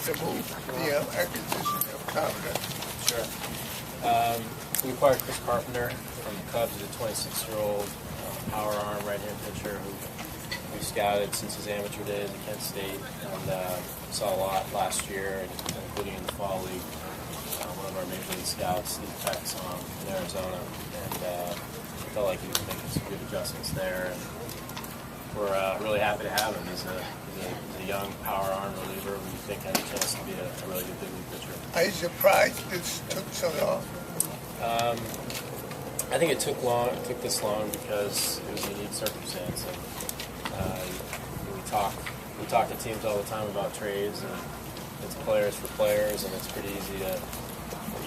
the move, the acquisition of Carpenter? Sure. We acquired Chris Carpenter from the Cubs, a 26-year-old power arm right-hand pitcher who we scouted since his amateur days at Kent State, and saw a lot last year, including in the fall league. One of our major league scouts did practice on him in Arizona, and felt like he was making some good adjustments there. And we're really happy to have him. He's a young power arm reliever who we think has a chance to be a really good big league pitcher. Are you surprised this took so long? I think it took this long because it was a unique circumstance. And we talk to teams all the time about trades, and it's players for players, and it's pretty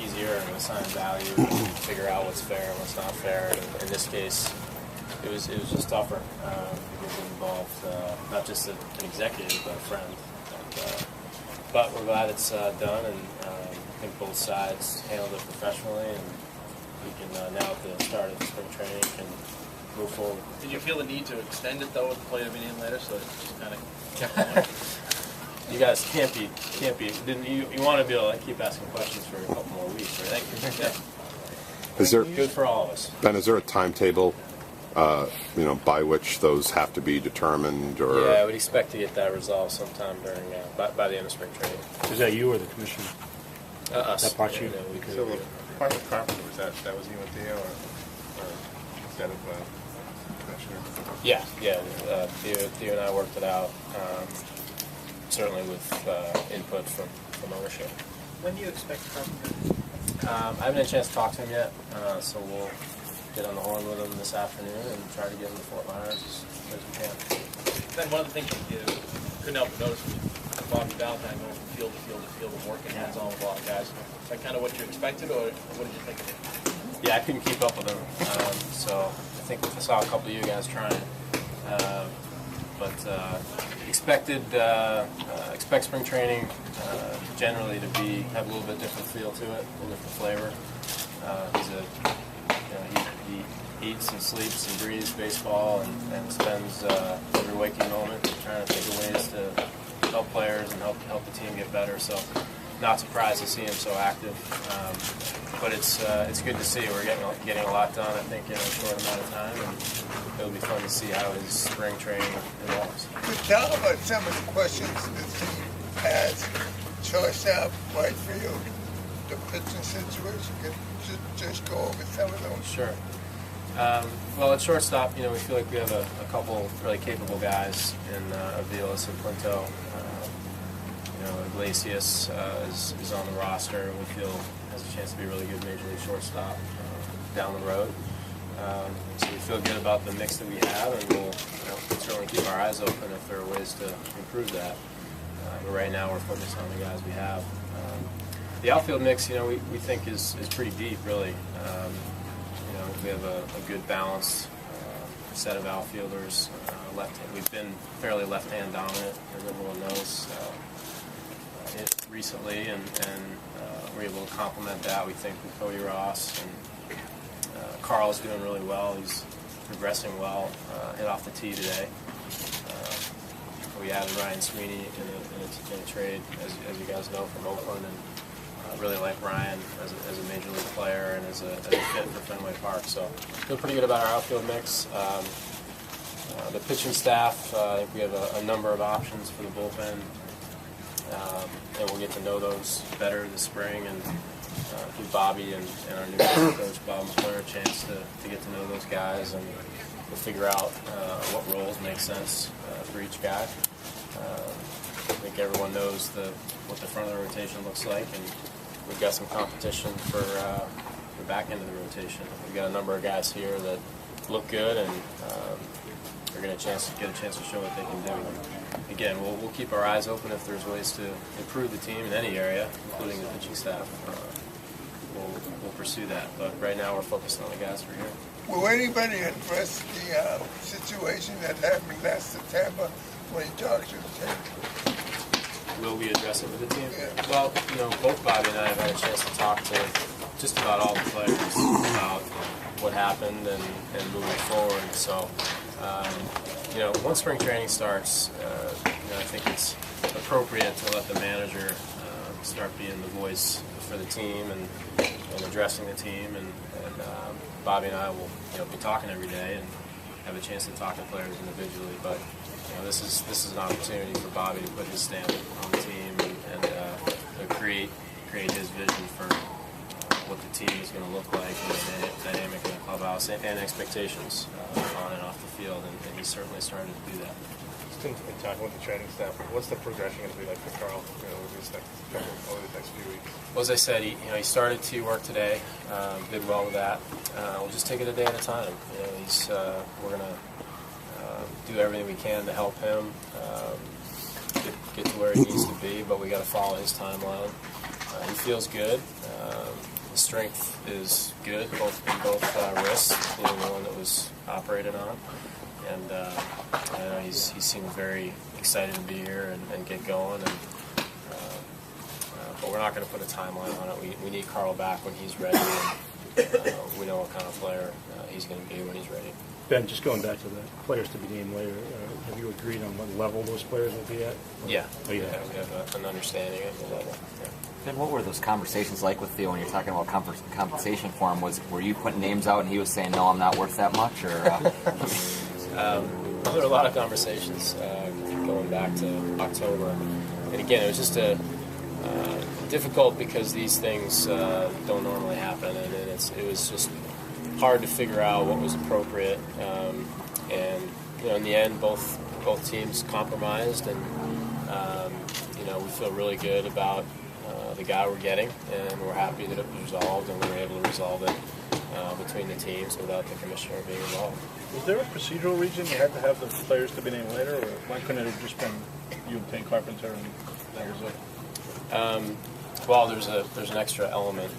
easier and assign value and figure out what's fair and what's not fair. And in this case, it was just tougher because it involved not just an executive but a friend. But we're glad it's done, and I think both sides handled it professionally, and we can now at the start of spring training can move forward. Did you feel the need to extend it though with the play of an inning later, so it just kind of kept going? You guys can't be. You want to be able to keep asking questions for a couple more weeks, right? Yeah. Is there good for all of us? Ben, is there a timetable, by which those have to be determined? Or yeah, I would expect to get that resolved sometime during by the end of spring training. Is that you or the commission? Us. That part you? So the part of Carpenter, that was you and Theo, or instead of Commissioner? Yeah. Theo and I worked it out, certainly with input from ownership. When do you expect Carpenter? I haven't had a chance to talk to him yet, so we'll get on the horn with him this afternoon and try to get him to Fort Myers as we can. Then one of the things you couldn't help but notice was Bobby Valentine going from field to field to field and working hands-on with a lot of guys. Is that kind of what you expected, or what did you think of it? Yeah, I couldn't keep up with him, so I think I saw a couple of you guys trying. But expect spring training generally to have a little bit different feel to it, a little different flavor. He eats and sleeps and breathes baseball and spends every waking moment trying to think of ways to help players and help the team get better. So, not surprised to see him so active. But it's good to see. We're getting a lot done, I think, in a short amount of time, and it'll be fun to see how his spring training evolves. Tell about some of the questions the team has. Shortstop, right field, the pitching situation. Could you just go over some of those? Sure. Well, at shortstop, we feel like we have a couple really capable guys in Aviles and Quinto. Iglesias is on the roster, and we feel has a chance to be a really good major league shortstop down the road. So we feel good about the mix that we have, and we'll certainly keep our eyes open if there are ways to improve that. But right now we're focused on the guys we have. The outfield mix, we think is pretty deep, really. We have a good balanced set of outfielders. We've been fairly left-hand dominant, as everyone knows, recently, and we're able to complement that, we think, with Cody Ross. And Carl's doing really well. He's progressing well. Hit off the tee today. We added Ryan Sweeney in a trade, as you guys know, from Oakland, and really like Ryan as a major league player and as a fit for Fenway Park. So feel pretty good about our outfield mix. The pitching staff, I think we have a number of options for the bullpen, and we'll get to know those better this spring and give Bobby and our new coach, Bob McClure, a chance to get to know those guys, and we'll figure out what roles make sense for each guy. I think everyone knows what the front of the rotation looks like, and we've got some competition for the back end of the rotation. We've got a number of guys here that look good, and they're going to get a chance to show what they can do. And again, we'll keep our eyes open if there's ways to improve the team in any area, including the pitching staff. We'll pursue that. But right now, we're focused on the guys who are here. Will anybody address the situation that happened last September when you talked to the team? Will we address it with the team? Yeah. Well, both Bobby and I have had a chance to talk to just about all the players about what happened and moving forward. So, once spring training starts, I think it's appropriate to let the manager start being the voice for the team and addressing the team. And Bobby and I will be talking every day and have a chance to talk to players individually. But this is an opportunity for Bobby to put his stamp on the team and create his vision for what the team is going to look like, and the dynamic in the clubhouse, and expectations on and off the field, and he's certainly started to do that. Just in talking with the training staff, what's the progression going to be like for Carl over these next few weeks? Well, as I said, he started to work today, did well with that. We'll just take it a day at a time. We're going to do everything we can to help him get to where he needs to be, but we got to follow his timeline. He feels good. His strength is good, in both wrists, including the one that was operated on. And I know he seemed very excited to be here and get going. But we're not going to put a timeline on it. We need Carl back when he's ready. And, we know what kind of player he's going to be when he's ready. Ben, just going back to the players to be named later, have you agreed on what level those players will be at? Yeah. Oh, yeah. We have an understanding of the level. Yeah. Ben, what were those conversations like with Theo when you're talking about compensation for him? Were you putting names out and he was saying, no, I'm not worth that much? Or there were a lot of conversations going back to October. And again, it was just difficult because these things don't normally happen, and it was just hard to figure out what was appropriate. And in the end, both teams compromised, and we feel really good about the guy we're getting, and we're happy that it was resolved, and we were able to resolve it between the teams without the commissioner being involved. Was there a procedural reason you had to have the players to be named later, or why couldn't it have just been you and Carpenter and that was it? Well, there's an extra element,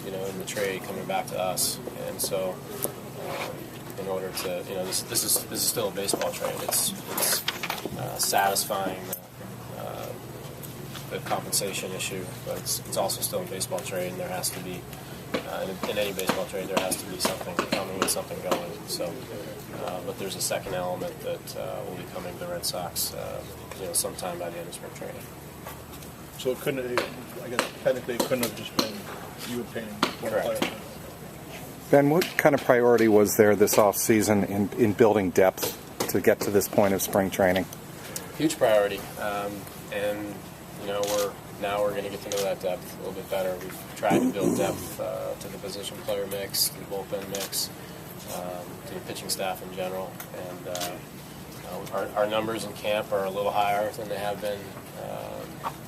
in the trade coming back to us, and so in order to, this is still a baseball trade. It's satisfying the compensation issue, but it's also still a baseball trade, and there has to be in any baseball trade there has to be something coming and something going. So, but there's a second element that will be coming to the Red Sox, sometime by the end of spring training. So it couldn't, I guess technically it couldn't have just been you obtaining one Correct. player. Ben, what kind of priority was there this offseason in building depth to get to this point of spring training? Huge priority, and we're going to get to know that depth a little bit better. We've tried to build depth to the position player mix, to the bullpen mix, to the pitching staff in general, and our numbers in camp are a little higher than they have been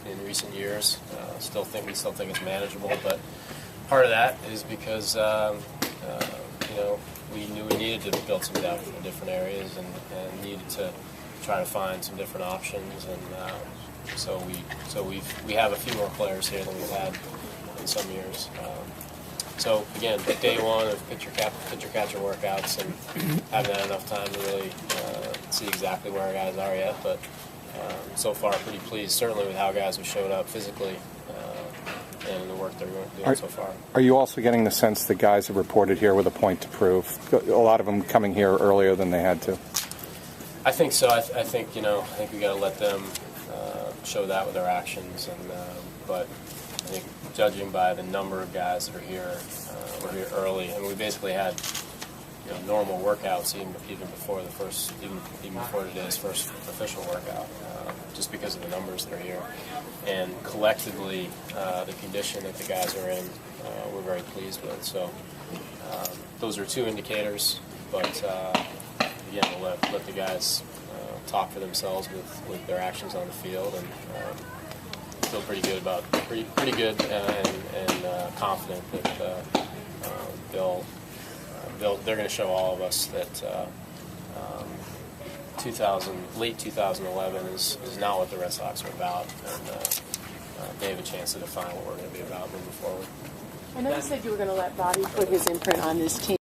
in recent years. We still think it's manageable, but part of that is because we knew we needed to build some depth in different areas and needed to try to find some different options, and so we have a few more players here than we've had in some years. So again, day one of pitcher catcher workouts, and haven't had enough time to really see exactly where our guys are yet, but so far pretty pleased, certainly with how guys have showed up physically and the work they're doing so far. Are you also getting the sense that guys have reported here with a point to prove? A lot of them coming here earlier than they had to. I think so. I think we got to let them show that with their actions, and but I think judging by the number of guys that are here, we're here early, and we basically had normal workouts even before before today's first official workout, just because of the numbers that are here, and collectively the condition that the guys are in, we're very pleased with. So those are two indicators, but again, we'll let the guys talk for themselves with their actions on the field, and feel pretty good about pretty good and confident that they're going to show all of us that late 2011 is not what the Red Sox are about, and they have a chance to define what we're going to be about moving forward. I know you said you were going to let Bobby put his imprint on this team.